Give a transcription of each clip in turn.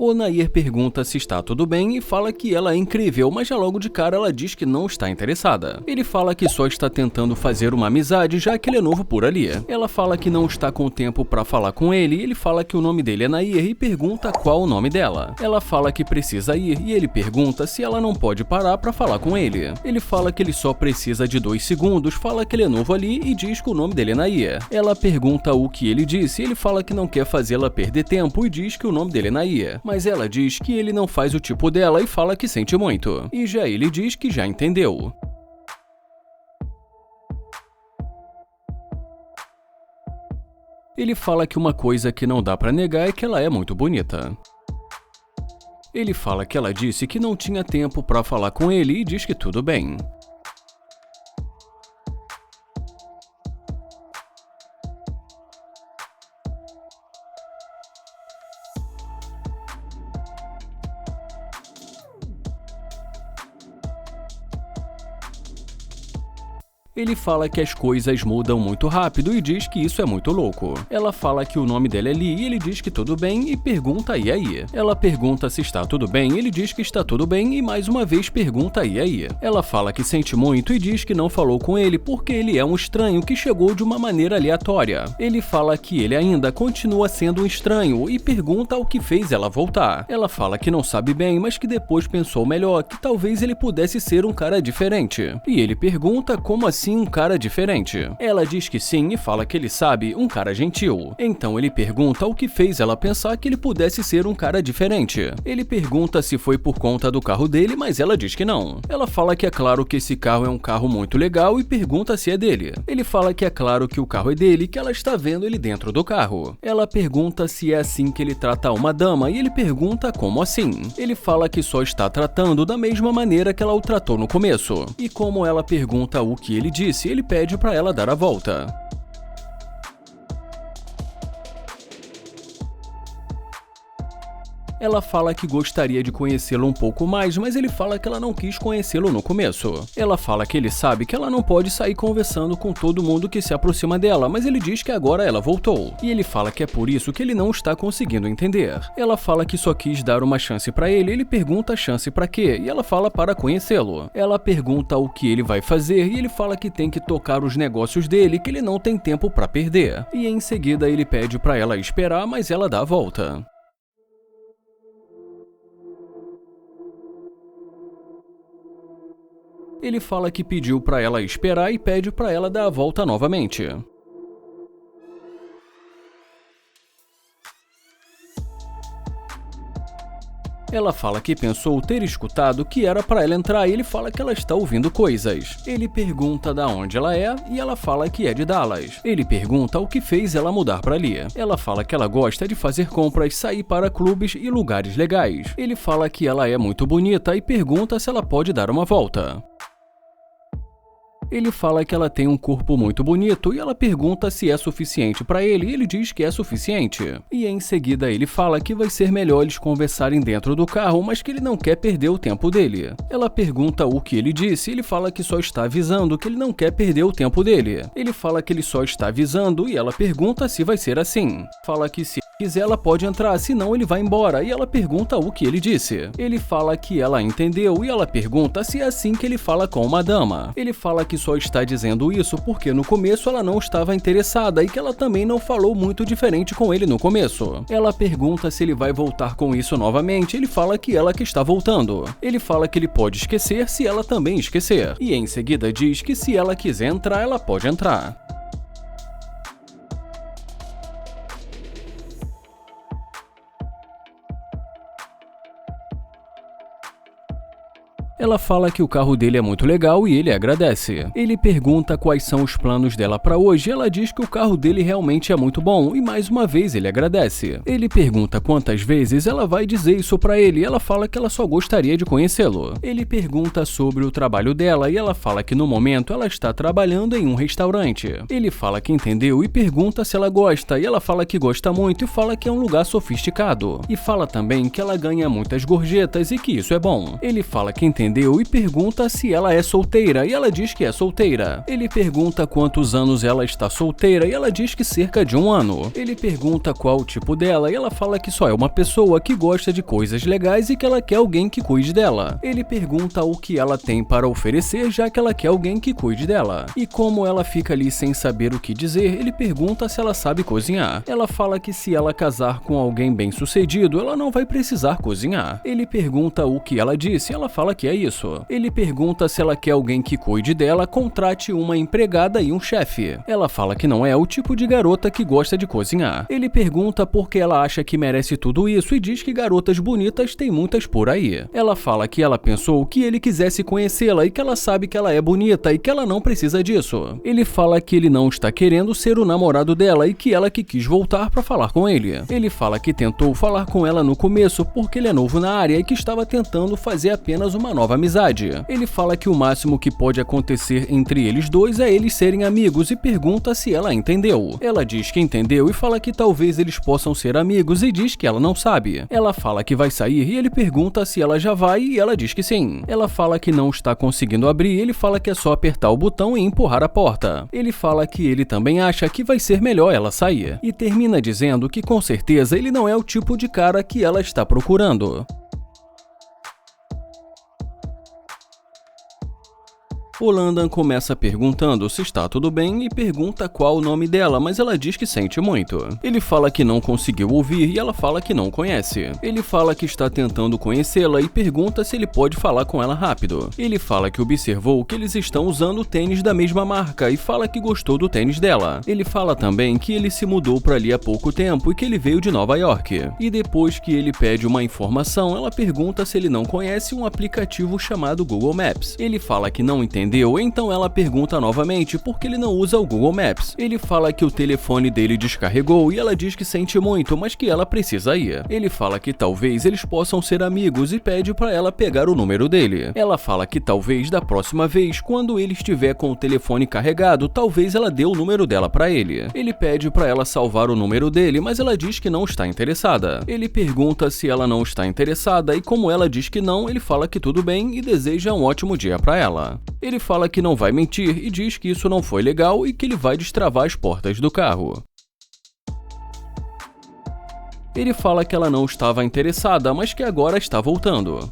O Nair pergunta se está tudo bem e fala que ela é incrível, mas já logo de cara ela diz que não está interessada. Ele fala que só está tentando fazer uma amizade, já que ele é novo por ali. Ela fala que não está com tempo para falar com ele e ele fala que o nome dele é Nair e pergunta qual o nome dela. Ela fala que precisa ir e ele pergunta se ela não pode parar para falar com ele. Ele fala que ele só precisa de 2 segundos, fala que ele é novo ali e diz que o nome dele é Nair. Ela pergunta o que ele disse e ele fala que não quer fazê-la perder tempo e diz que o nome dele é Nair. Mas ela diz que ele não faz o tipo dela e fala que sente muito. E já ele diz que já entendeu. Ele fala que uma coisa que não dá pra negar é que ela é muito bonita. Ele fala que ela disse que não tinha tempo pra falar com ele e diz que tudo bem. Ele fala que as coisas mudam muito rápido e diz que isso é muito louco. Ela fala que o nome dela é Lee e ele diz que tudo bem e pergunta e aí. Ela pergunta se está tudo bem, ele diz que está tudo bem e mais uma vez pergunta e aí. Ela fala que sente muito e diz que não falou com ele porque ele é um estranho que chegou de uma maneira aleatória. Ele fala que ele ainda continua sendo um estranho e pergunta o que fez ela voltar. Ela fala que não sabe bem, mas que depois pensou melhor, que talvez ele pudesse ser um cara diferente. E ele pergunta como assim um cara diferente. Ela diz que sim e fala que ele sabe, um cara gentil. Então ele pergunta o que fez ela pensar que ele pudesse ser um cara diferente. Ele pergunta se foi por conta do carro dele, mas ela diz que não. Ela fala que é claro que esse carro é um carro muito legal e pergunta se é dele. Ele fala que é claro que o carro é dele e que ela está vendo ele dentro do carro. Ela pergunta se é assim que ele trata uma dama e ele pergunta como assim. Ele fala que só está tratando da mesma maneira que ela o tratou no começo. E como ela pergunta o que ele disse, ele pede para ela dar a volta. Ela fala que gostaria de conhecê-lo um pouco mais, mas ele fala que ela não quis conhecê-lo no começo. Ela fala que ele sabe que ela não pode sair conversando com todo mundo que se aproxima dela, mas ele diz que agora ela voltou. E ele fala que é por isso que ele não está conseguindo entender. Ela fala que só quis dar uma chance pra ele pergunta a chance pra quê, e ela fala para conhecê-lo. Ela pergunta o que ele vai fazer e ele fala que tem que tocar os negócios dele, que ele não tem tempo pra perder. E em seguida ele pede pra ela esperar, mas ela dá a volta. Ele fala que pediu para ela esperar e pede para ela dar a volta novamente. Ela fala que pensou ter escutado que era para ela entrar e ele fala que ela está ouvindo coisas. Ele pergunta da onde ela é e ela fala que é de Dallas. Ele pergunta o que fez ela mudar para ali. Ela fala que ela gosta de fazer compras, sair para clubes e lugares legais. Ele fala que ela é muito bonita e pergunta se ela pode dar uma volta. Ele fala que ela tem um corpo muito bonito e ela pergunta se é suficiente para ele e ele diz que é suficiente. E em seguida ele fala que vai ser melhor eles conversarem dentro do carro, mas que ele não quer perder o tempo dele. Ela pergunta o que ele disse e ele fala que só está avisando que ele não quer perder o tempo dele. Ele fala que ele só está avisando e ela pergunta se vai ser assim. Fala que se quiser ela pode entrar, senão ele vai embora e ela pergunta o que ele disse. Ele fala que ela entendeu e ela pergunta se é assim que ele fala com uma dama. Ele fala que só está dizendo isso porque no começo ela não estava interessada e que ela também não falou muito diferente com ele no começo. Ela pergunta se ele vai voltar com isso novamente, ele fala que ela que está voltando. Ele fala que ele pode esquecer se ela também esquecer. E em seguida diz que se ela quiser entrar, ela pode entrar. Ela fala que o carro dele é muito legal e ele agradece. Ele pergunta quais são os planos dela para hoje e ela diz que o carro dele realmente é muito bom e mais uma vez ele agradece. Ele pergunta quantas vezes ela vai dizer isso para ele e ela fala que ela só gostaria de conhecê-lo. Ele pergunta sobre o trabalho dela e ela fala que no momento ela está trabalhando em um restaurante. Ele fala que entendeu e pergunta se ela gosta e ela fala que gosta muito e fala que é um lugar sofisticado. E fala também que ela ganha muitas gorjetas e que isso é bom. Ele fala que entendeu entendeu e pergunta se ela é solteira e ela diz que é solteira. Ele pergunta quantos anos ela está solteira e ela diz que cerca de 1 ano. Ele pergunta qual o tipo dela e ela fala que só é uma pessoa que gosta de coisas legais e que ela quer alguém que cuide dela. Ele pergunta o que ela tem para oferecer, já que ela quer alguém que cuide dela. E como ela fica ali sem saber o que dizer, ele pergunta se ela sabe cozinhar. Ela fala que se ela casar com alguém bem-sucedido, ela não vai precisar cozinhar. Ele pergunta o que ela disse, ela fala que é isso. Ele pergunta se ela quer alguém que cuide dela, contrate uma empregada e um chefe. Ela fala que não é o tipo de garota que gosta de cozinhar. Ele pergunta por que ela acha que merece tudo isso e diz que garotas bonitas tem muitas por aí. Ela fala que ela pensou que ele quisesse conhecê-la e que ela sabe que ela é bonita e que ela não precisa disso. Ele fala que ele não está querendo ser o namorado dela e que ela que quis voltar para falar com ele. Ele fala que tentou falar com ela no começo porque ele é novo na área e que estava tentando fazer apenas uma nova amizade. Ele fala que o máximo que pode acontecer entre eles dois é eles serem amigos e pergunta se ela entendeu. Ela diz que entendeu e fala que talvez eles possam ser amigos e diz que ela não sabe. Ela fala que vai sair e ele pergunta se ela já vai e ela diz que sim. Ela fala que não está conseguindo abrir e ele fala que é só apertar o botão e empurrar a porta. Ele fala que ele também acha que vai ser melhor ela sair e termina dizendo que com certeza ele não é o tipo de cara que ela está procurando. O Landon começa perguntando se está tudo bem e pergunta qual o nome dela, mas ela diz que sente muito. Ele fala que não conseguiu ouvir e ela fala que não conhece. Ele fala que está tentando conhecê-la e pergunta se ele pode falar com ela rápido. Ele fala que observou que eles estão usando tênis da mesma marca e fala que gostou do tênis dela. Ele fala também que ele se mudou para ali há pouco tempo e que ele veio de Nova York. E depois que ele pede uma informação, ela pergunta se ele não conhece um aplicativo chamado Google Maps. Ele fala que não entende. Então ela pergunta novamente por que ele não usa o Google Maps. Ele fala que o telefone dele descarregou e ela diz que sente muito, mas que ela precisa ir. Ele fala que talvez eles possam ser amigos e pede para ela pegar o número dele. Ela fala que talvez da próxima vez, quando ele estiver com o telefone carregado, talvez ela dê o número dela para ele. Ele pede para ela salvar o número dele, mas ela diz que não está interessada. Ele pergunta se ela não está interessada e como ela diz que não, ele fala que tudo bem e deseja um ótimo dia para ela. Ele fala que não vai mentir e diz que isso não foi legal e que ele vai destravar as portas do carro. Ele fala que ela não estava interessada, mas que agora está voltando.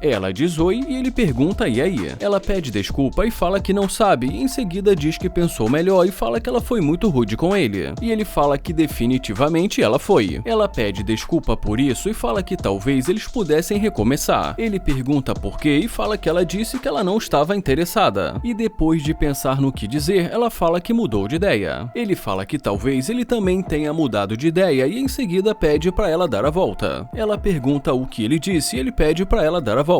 Ela diz oi e ele pergunta e aí. Ela pede desculpa e fala que não sabe e em seguida diz que pensou melhor e fala que ela foi muito rude com ele. E ele fala que definitivamente ela foi. Ela pede desculpa por isso e fala que talvez eles pudessem recomeçar. Ele pergunta por quê e fala que ela disse que ela não estava interessada. E depois de pensar no que dizer, ela fala que mudou de ideia. Ele fala que talvez ele também tenha mudado de ideia e em seguida pede para ela dar a volta. Ela pergunta o que ele disse e ele pede para ela dar a volta.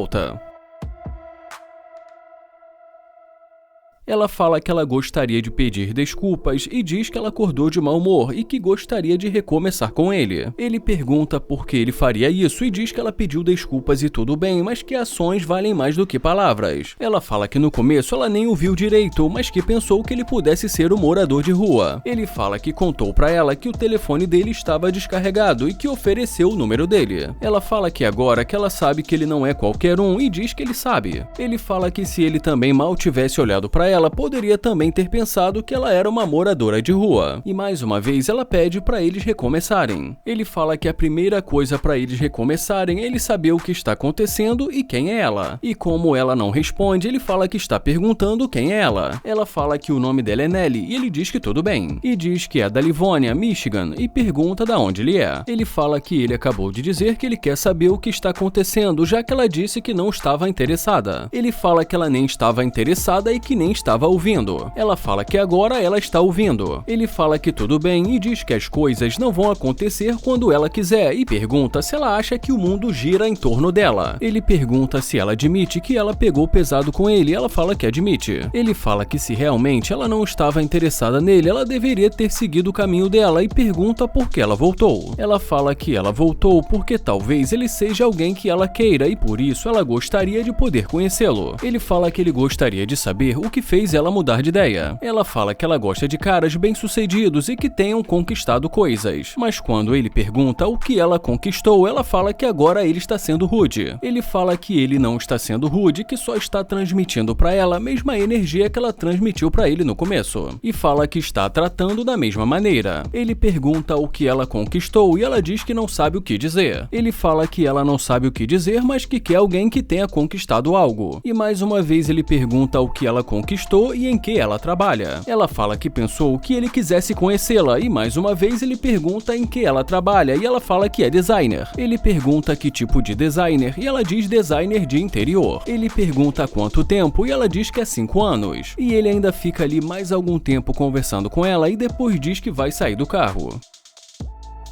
Ela fala que ela gostaria de pedir desculpas e diz que ela acordou de mau humor e que gostaria de recomeçar com ele. Ele pergunta por que ele faria isso e diz que ela pediu desculpas e tudo bem, mas que ações valem mais do que palavras. Ela fala que no começo ela nem ouviu direito, mas que pensou que ele pudesse ser um morador de rua. Ele fala que contou pra ela que o telefone dele estava descarregado e que ofereceu o número dele. Ela fala que agora que ela sabe que ele não é qualquer um e diz que ele sabe. Ele fala que se ele também mal tivesse olhado pra ela poderia também ter pensado que ela era uma moradora de rua. E mais uma vez ela pede para eles recomeçarem. Ele fala que a primeira coisa para eles recomeçarem é ele saber o que está acontecendo e quem é ela. E como ela não responde, ele fala que está perguntando quem é ela. Ela fala que o nome dela é Nelly e ele diz que tudo bem. E diz que é da Livonia, Michigan, e pergunta da onde ele é. Ele fala que ele acabou de dizer que ele quer saber o que está acontecendo, já que ela disse que não estava interessada. Ele fala que ela nem estava interessada e que nem estava ouvindo. Ela fala que agora ela está ouvindo. Ele fala que tudo bem e diz que as coisas não vão acontecer quando ela quiser e pergunta se ela acha que o mundo gira em torno dela. Ele pergunta se ela admite que ela pegou pesado com ele e ela fala que admite. Ele fala que se realmente ela não estava interessada nele, ela deveria ter seguido o caminho dela e pergunta por que ela voltou. Ela fala que ela voltou porque talvez ele seja alguém que ela queira e por isso ela gostaria de poder conhecê-lo. Ele fala que ele gostaria de saber o que fez fez ela mudar de ideia. Ela fala que ela gosta de caras bem-sucedidos e que tenham conquistado coisas. Mas quando ele pergunta o que ela conquistou, ela fala que agora ele está sendo rude. Ele fala que ele não está sendo rude, que só está transmitindo para ela a mesma energia que ela transmitiu para ele no começo. E fala que está tratando da mesma maneira. Ele pergunta o que ela conquistou e ela diz que não sabe o que dizer. Ele fala que ela não sabe o que dizer, mas que quer alguém que tenha conquistado algo. E mais uma vez ele pergunta o que ela conquistou e em que ela trabalha. Ela fala que pensou que ele quisesse conhecê-la e mais uma vez ele pergunta em que ela trabalha e ela fala que é designer. Ele pergunta que tipo de designer e ela diz designer de interior. Ele pergunta há quanto tempo e ela diz que é 5 anos. E ele ainda fica ali mais algum tempo conversando com ela e depois diz que vai sair do carro.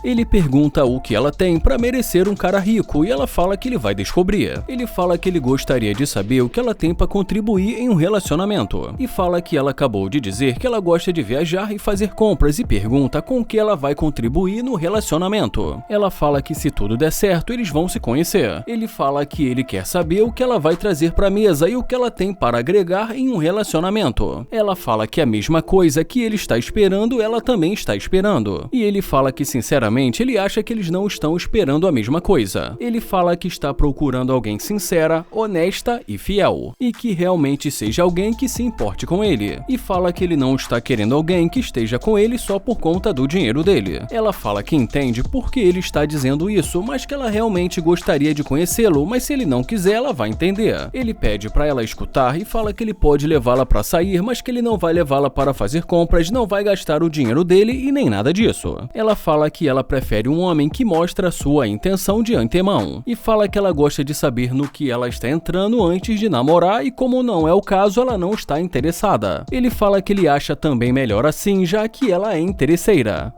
Ele pergunta o que ela tem para merecer um cara rico e ela fala que ele vai descobrir. Ele fala que ele gostaria de saber o que ela tem para contribuir em um relacionamento. E fala que ela acabou de dizer que ela gosta de viajar e fazer compras e pergunta com que ela vai contribuir no relacionamento. Ela fala que se tudo der certo, eles vão se conhecer. Ele fala que ele quer saber o que ela vai trazer para a mesa e o que ela tem para agregar em um relacionamento. Ela fala que a mesma coisa que ele está esperando, ela também está esperando. E ele fala que sinceramente ele acha que eles não estão esperando a mesma coisa. Ele fala que está procurando alguém sincera, honesta e fiel, e que realmente seja alguém que se importe com ele. E fala que ele não está querendo alguém que esteja com ele só por conta do dinheiro dele. Ela fala que entende por que ele está dizendo isso, mas que ela realmente gostaria de conhecê-lo, mas se ele não quiser, ela vai entender. Ele pede para ela escutar e fala que ele pode levá-la para sair, mas que ele não vai levá-la para fazer compras, não vai gastar o dinheiro dele e nem nada disso. Ela fala que ela prefere um homem que mostra sua intenção de antemão e fala que ela gosta de saber no que ela está entrando antes de namorar e como não é o caso, ela não está interessada. Ele fala que ele acha também melhor assim, já que ela é interesseira.